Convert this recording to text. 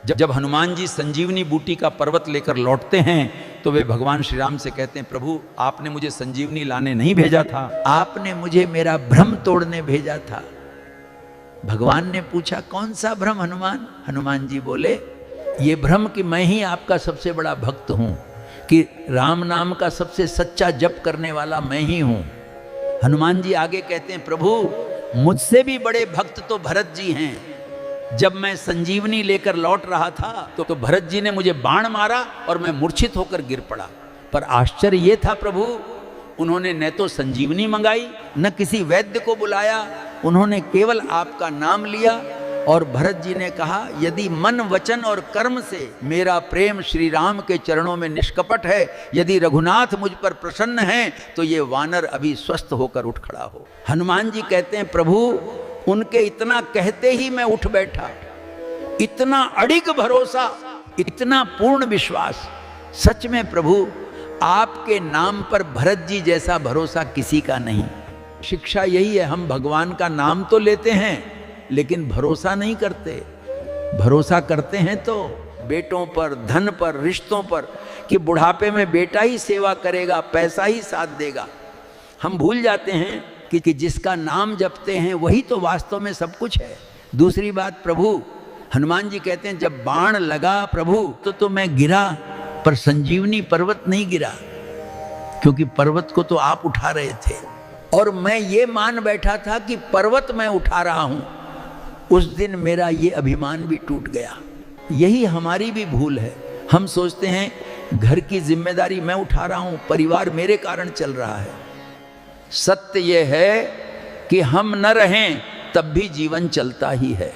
जब हनुमान जी संजीवनी बूटी का पर्वत लेकर लौटते हैं तो वे भगवान श्री राम से कहते हैं, प्रभु आपने मुझे संजीवनी लाने नहीं भेजा था, आपने मुझे मेरा भ्रम तोड़ने भेजा था। भगवान ने पूछा कौन सा भ्रम हनुमान? हनुमान जी बोले ये भ्रम कि मैं ही आपका सबसे बड़ा भक्त हूं, कि राम नाम का सबसे सच्चा जप करने वाला मैं ही हूं। हनुमान जी आगे कहते हैं, प्रभु मुझसे भी बड़े भक्त तो भरत जी हैं। जब मैं संजीवनी लेकर लौट रहा था तो भरत जी ने मुझे बाण मारा और मैं मूर्छित होकर गिर पड़ा। पर आश्चर्य ये था प्रभु, उन्होंने न तो संजीवनी मंगाई न किसी वैद्य को बुलाया, उन्होंने केवल आपका नाम लिया। और भरत जी ने कहा यदि मन वचन और कर्म से मेरा प्रेम श्री राम के चरणों में निष्कपट है, यदि रघुनाथ मुझ पर प्रसन्न हैं तो ये वानर अभी स्वस्थ होकर उठ खड़ा हो। हनुमान जी कहते हैं प्रभु उनके इतना कहते ही मैं उठ बैठा। इतना अडिग भरोसा, इतना पूर्ण विश्वास। सच में प्रभु आपके नाम पर भरत जी जैसा भरोसा किसी का नहीं। शिक्षा यही है, हम भगवान का नाम तो लेते हैं लेकिन भरोसा नहीं करते। भरोसा करते हैं तो बेटों पर, धन पर, रिश्तों पर, कि बुढ़ापे में बेटा ही सेवा करेगा, पैसा ही साथ देगा। हम भूल जाते हैं कि जिसका नाम जपते हैं वही तो वास्तव में सब कुछ है। दूसरी बात प्रभु, हनुमान जी कहते हैं जब बाण लगा प्रभु तो मैं गिरा, पर संजीवनी पर्वत नहीं गिरा, क्योंकि पर्वत को तो आप उठा रहे थे और मैं ये मान बैठा था कि पर्वत मैं उठा रहा हूं। उस दिन मेरा ये अभिमान भी टूट गया। यही हमारी भी भूल है। हम सोचते हैं घर की जिम्मेदारी मैं उठा रहा हूं, परिवार मेरे कारण चल रहा है। सत्य यह है कि हम न रहें तब भी जीवन चलता ही है।